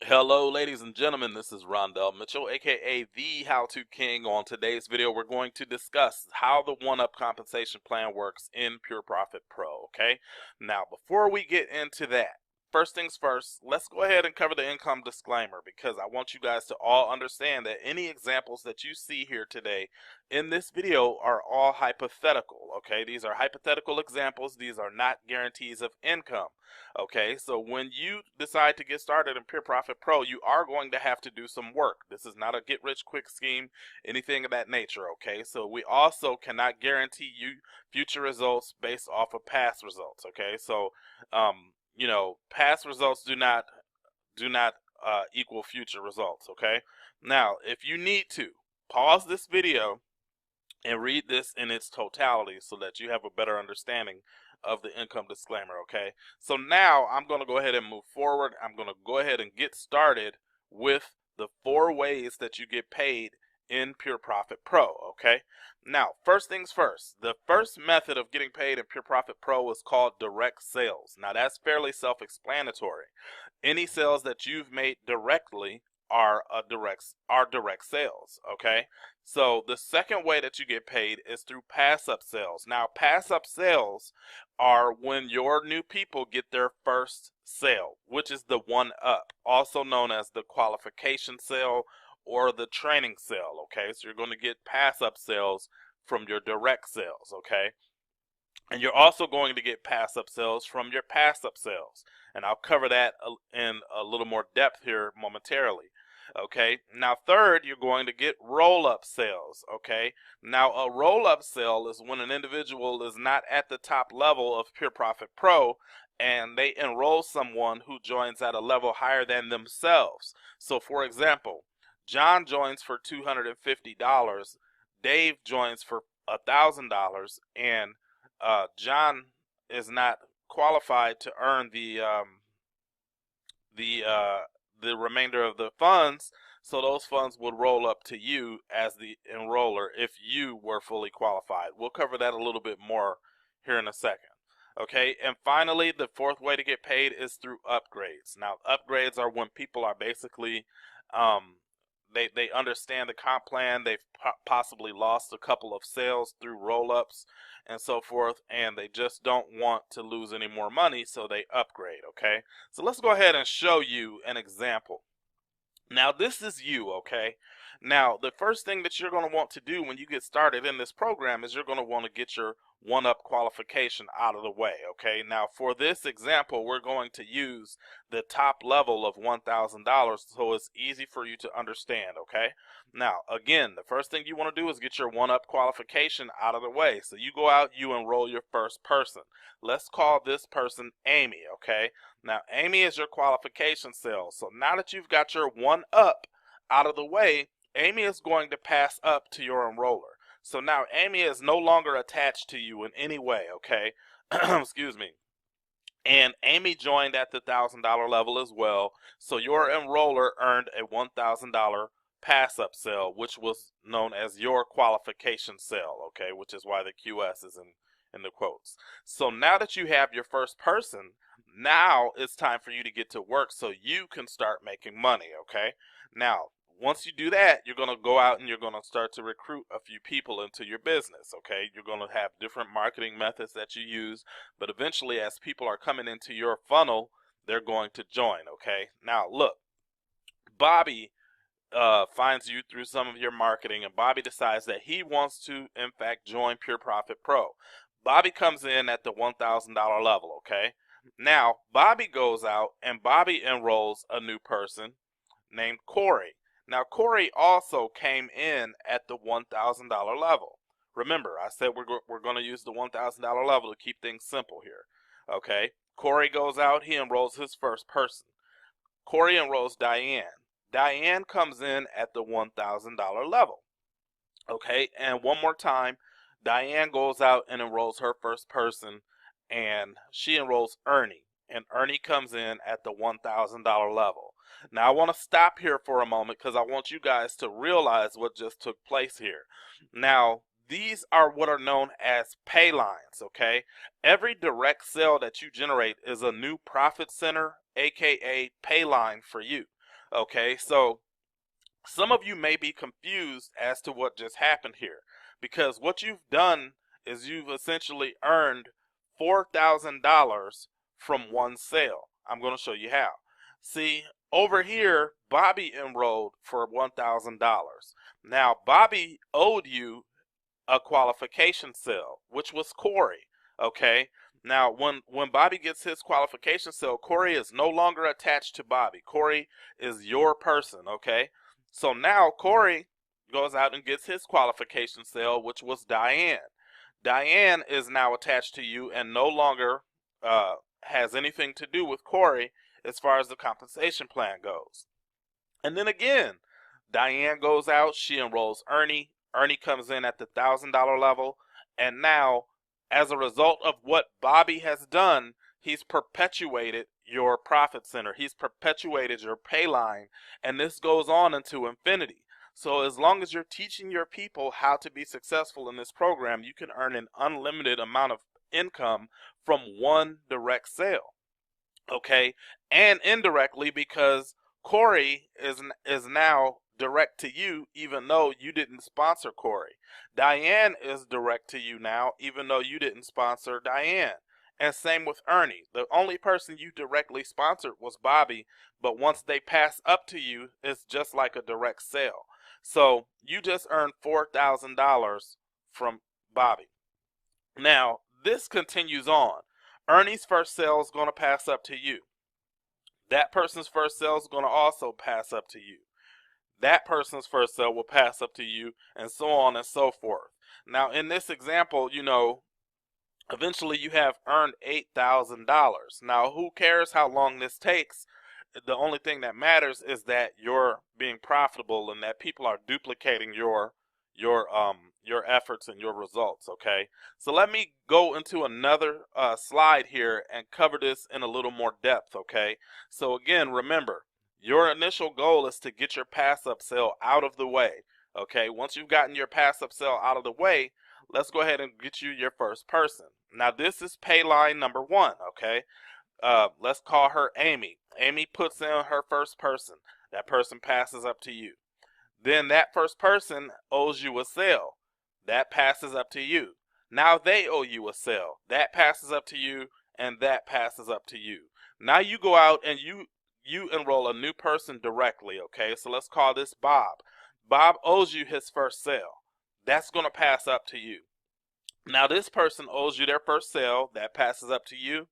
Hello, ladies and gentlemen. This is Rondell Mitchell, aka the How To King. On today's video, we're going to discuss how the one-up compensation plan works in Pure Profit Pro. Okay, now before we get into that, first things first, let's go ahead and cover the income disclaimer because I want you guys to all understand that any examples that you see here today in this video are all hypothetical. Okay, these are hypothetical examples, these are not guarantees of income. Okay, so when you decide to get started in Pure Profit Pro, you are going to have to do some work. This is not a get rich quick scheme, anything of that nature. Okay, so we also cannot guarantee you future results based off of past results. Okay, so past results do not equal future results. Okay, now if you need to pause this video and read this in its totality so that you have a better understanding of the income disclaimer. Okay, so now I'm going to go ahead and move forward. I'm going to go ahead and get started with the 4 ways that you get paid in Pure Profit Pro. Okay, now first things first, the first method of getting paid in Pure Profit Pro is called direct sales. Now that's fairly self-explanatory. Any sales that you've made directly are direct sales. Okay, so the second way that you get paid is through pass up sales. Now pass up sales are when your new people get their first sale, which is the one up, also known as the qualification sale or the training sale. Okay, so you're going to get pass up sales from your direct sales. Okay, and you're also going to get pass up sales from your pass up sales, and I'll cover that in a little more depth here momentarily. Okay, now third, you're going to get roll up sales. Okay, now a roll up sale is when an individual is not at the top level of Pure Profit Pro and they enroll someone who joins at a level higher than themselves. So for example, John joins for $250, Dave joins for $1,000, and John is not qualified to earn the uh, the remainder of the funds, so those funds would roll up to you as the enroller if you were fully qualified. We'll cover that a little bit more here in a second. Okay, and finally, the fourth way to get paid is through upgrades. Now, upgrades are when people are basically they understand the comp plan. They've possibly lost a couple of sales through roll-ups and so forth, and they just don't want to lose any more money, so they upgrade. Okay, so let's go ahead and show you an example. Now this is you. Okay, now the first thing that you're going to want to do when you get started in this program is you're going to want to get your one-up qualification out of the way. Okay, now for this example we're going to use the top level of $1,000 so it's easy for you to understand. Okay, now again, the first thing you want to do is get your one-up qualification out of the way. So you go out, you enroll your first person. Let's call this person Amy. Okay, now Amy is your qualification sale. So now that you've got your one up out of the way, Amy is going to pass up to your enroller. So now Amy is no longer attached to you in any way. Okay, excuse me. And Amy joined at the $1,000 level as well. So your enroller earned a $1,000 pass up sale, which was known as your qualification sale. Okay, which is why the QS is in the quotes. So now that you have your first person, now it's time for you to get to work so you can start making money. Okay, now once you do that, you're going to go out and you're going to start to recruit a few people into your business. Okay, you're going to have different marketing methods that you use, but eventually as people are coming into your funnel, they're going to join. Okay, now look, Bobby finds you through some of your marketing, and Bobby decides that he wants to in fact join Pure Profit Pro. Bobby comes in at the $1,000 level. Okay, now Bobby goes out and Bobby enrolls a new person named Corey. Now Corey also came in at the $1,000 level. Remember, I said we're going to use the $1,000 level to keep things simple here. Okay, Corey goes out, he enrolls his first person. Corey enrolls Diane. Diane comes in at the $1,000 level. Okay, and one more time, Diane goes out and enrolls her first person, and she enrolls Ernie, and Ernie comes in at the $1,000 level. Now I want to stop here for a moment because I want you guys to realize what just took place here. Now these are what are known as pay lines. Okay, every direct sale that you generate is a new profit center, aka pay line for you. Okay, so some of you may be confused as to what just happened here, because what you've done is you've essentially earned $4,000 from one sale. I'm going to show you how. See, over here, Bobby enrolled for $1,000. Now, Bobby owed you a qualification sale, which was Corey. Okay. Now, when Bobby gets his qualification sale, Corey is no longer attached to Bobby. Corey is your person. Okay. So now Corey goes out and gets his qualification sale, which was Diane. Diane is now attached to you and no longer has anything to do with Corey as far as the compensation plan goes. And then again, Diane goes out, she enrolls Ernie. Ernie comes in at the $1,000 level, and now, as a result of what Bobby has done, he's perpetuated your profit center. He's perpetuated your pay line, and this goes on into infinity. So as long as you're teaching your people how to be successful in this program, you can earn an unlimited amount of income from one direct sale. Okay, and indirectly, because Corey is now direct to you, even though you didn't sponsor Corey. Diane is direct to you now, even though you didn't sponsor Diane. And same with Ernie. The only person you directly sponsored was Bobby, but once they pass up to you, it's just like a direct sale. So you just earned $4,000 from Bobby. Now, this continues on. Ernie's first sale is going to pass up to you. That person's first sale is going to also pass up to you. That person's first sale will pass up to you, and so on and so forth. Now, in this example, eventually you have earned $8,000. Now, who cares how long this takes? The only thing that matters is that you're being profitable and that people are duplicating your efforts and your results. Okay, so let me go into another slide here and cover this in a little more depth. Okay, so again, remember, your initial goal is to get your pass up sale out of the way. Okay, once you've gotten your pass up sale out of the way, let's go ahead and get you your first person. Now, this is pay line number 1. Okay, let's call her Amy. Amy puts in her first person. That person passes up to you. Then that first person owes you a sale. That passes up to you. Now they owe you a sale. That passes up to you, and that passes up to you. Now you go out and you enroll a new person directly. Okay, so let's call this Bob. Bob owes you his first sale. That's going to pass up to you. Now this person owes you their first sale. That passes up to you.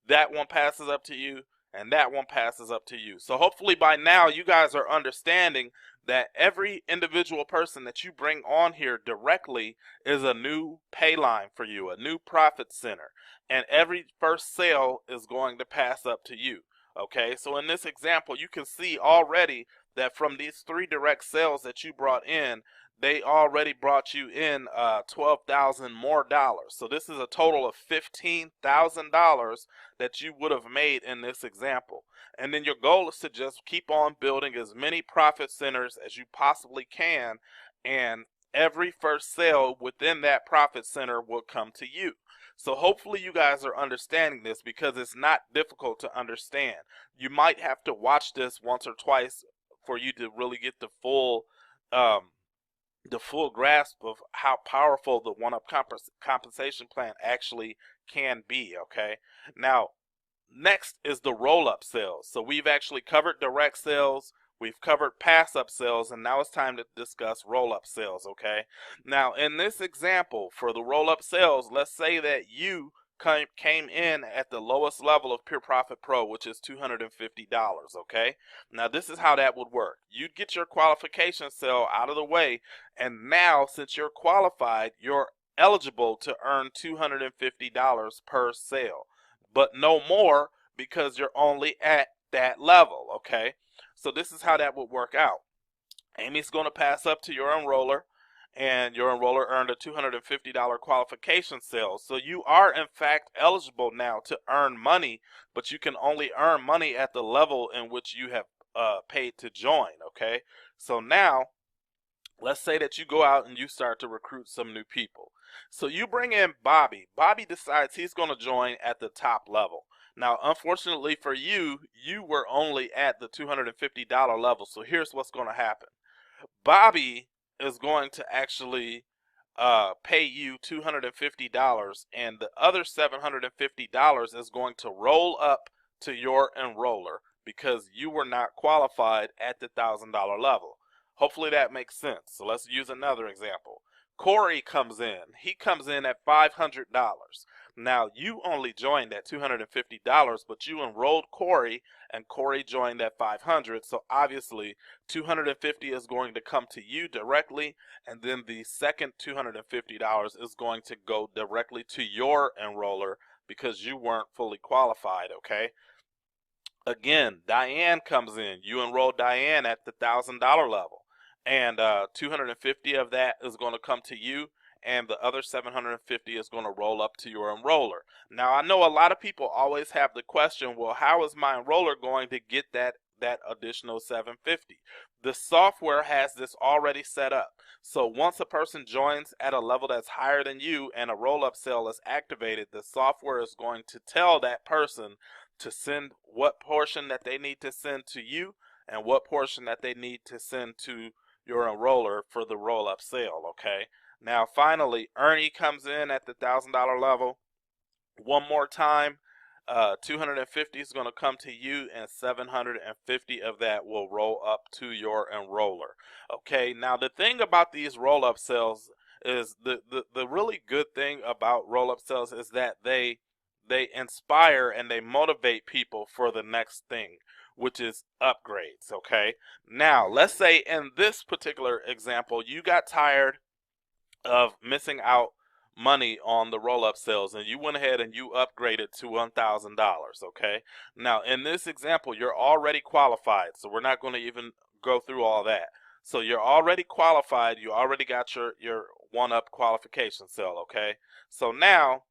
That one passes up to you, and that one passes up to you. So hopefully by now you guys are understanding that every individual person that you bring on here directly is a new pay line for you, a new profit center, and every first sale is going to pass up to you. Okay, so in this example, you can see already that from these 3 direct sales that you brought in, they already brought you in $12,000 more dollars. So this is a total of $15,000 that you would have made in this example. And then your goal is to just keep on building as many profit centers as you possibly can, and every first sale within that profit center will come to you. So hopefully you guys are understanding this, because it's not difficult to understand. You might have to watch this once or twice for you to really get the full grasp of how powerful the one-up compensation plan actually can be. Okay, now next is the roll-up sales. So we've actually covered direct sales, we've covered pass-up sales, and now it's time to discuss roll-up sales. Okay, now in this example for the roll-up sales, let's say that you came in at the lowest level of Pure Profit Pro, which is $250. Okay, now this is how that would work. You'd get your qualification sale out of the way, and now since you're qualified, you're eligible to earn $250 per sale, but no more, because you're only at that level. Okay, so this is how that would work out. Amy's going to pass up to your enroller, and your enroller earned a $250 qualification sale. So you are in fact eligible now to earn money, but you can only earn money at the level in which you have paid to join. Okay, so now let's say that you go out and you start to recruit some new people. So you bring in Bobby. Bobby decides he's going to join at the top level. Now, unfortunately for you, you were only at the $250 level. So here's what's going to happen. Bobby is going to actually pay you $250, and the other $750 is going to roll up to your enroller because you were not qualified at the $1,000 level. Hopefully that makes sense. So let's use another example. Corey comes in. He comes in at $500. Now, you only joined at $250, but you enrolled Corey, and Corey joined at $500. So obviously, $250 is going to come to you directly, and then the second $250 is going to go directly to your enroller because you weren't fully qualified, okay? Again, Diane comes in. You enroll Diane at the $1,000 level, and 250 of that is going to come to you, and the other 750 is going to roll up to your enroller. Now, I know a lot of people always have the question, well, how is my enroller going to get that additional 750? The software has this already set up. So once a person joins at a level that's higher than you and a roll-up sale is activated, the software is going to tell that person to send what portion that they need to send to you and what portion that they need to send to your enroller for the roll-up sale, okay? Now, finally, Ernie comes in at the $1,000 level. One more time, 250 is going to come to you, and 750 of that will roll up to your enroller. Okay, now the thing about these roll-up sales is the really good thing about roll-up sales is that they inspire and they motivate people for the next thing, which is upgrades, okay? Now, let's say in this particular example, you got tired of missing out money on the roll-up sales and you went ahead and you upgraded to $1,000, okay? Now, in this example, you're already qualified, so we're not going to even go through all that. So you're already qualified, you already got your one-up qualification sale, okay? So now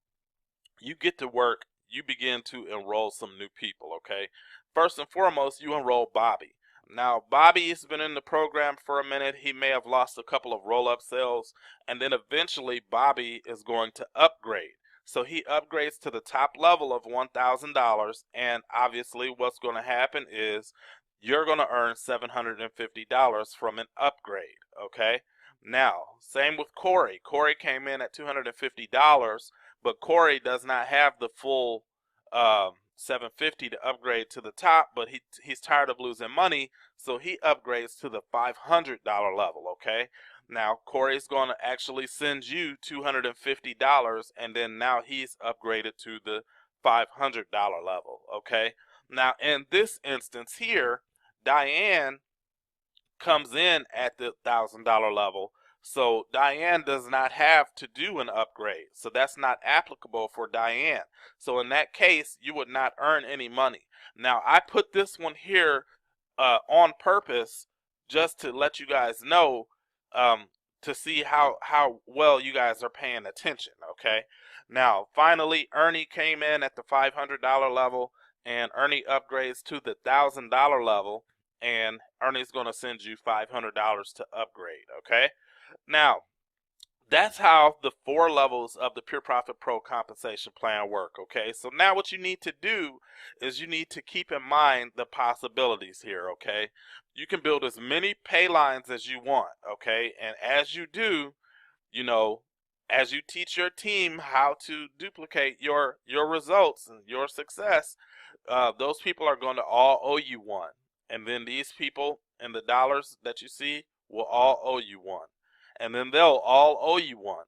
you get to work, you begin to enroll some new people, okay? First and foremost, you enroll Bobby. Now, Bobby's been in the program for a minute. He may have lost a couple of roll-up sales, and then eventually Bobby is going to upgrade. So he upgrades to the top level of $1,000, and obviously what's going to happen is you're going to earn $750 from an upgrade, okay? Now, same with Corey. Corey came in at $250, but Corey does not have the full $750 to upgrade to the top, but he's tired of losing money, so he upgrades to the $500 level, okay? Now, Corey's going to actually send you $250, and then now he's upgraded to the $500 level, okay? Now, in this instance here, Diane comes in at the $1,000 level, so Diane does not have to do an upgrade. So that's not applicable for Diane. So in that case, you would not earn any money. Now, I put this one here on purpose just to let you guys know, to see how well you guys are paying attention, okay? Now, finally, Ernie came in at the $500 level, and Ernie upgrades to the $1,000 level, and Ernie's going to send you $500 to upgrade, okay? Now, that's how the 4 levels of the Pure Profit Pro compensation plan work, okay? So now what you need to do is you need to keep in mind the possibilities here, okay? You can build as many pay lines as you want, okay? And as you do, you know, as you teach your team how to duplicate your results and your success, those people are going to all owe you one. And then these people and the dollars that you see will all owe you one. And then they'll all owe you one.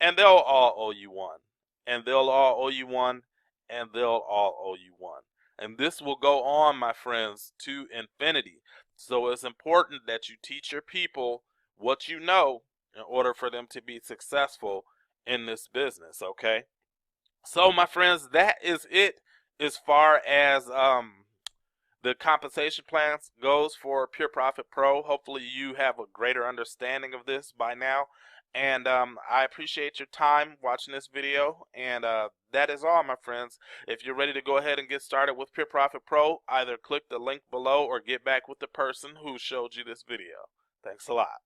And they'll all owe you one. And they'll all owe you one. And they'll all owe you one. And this will go on, my friends, to infinity. So it's important that you teach your people what you know in order for them to be successful in this business, okay? So, my friends, that is it as far as the compensation plans goes for Pure Profit Pro. Hopefully you have a greater understanding of this by now. And I appreciate your time watching this video. And that is all, my friends. If you're ready to go ahead and get started with Pure Profit Pro, either click the link below or get back with the person who showed you this video. Thanks a lot.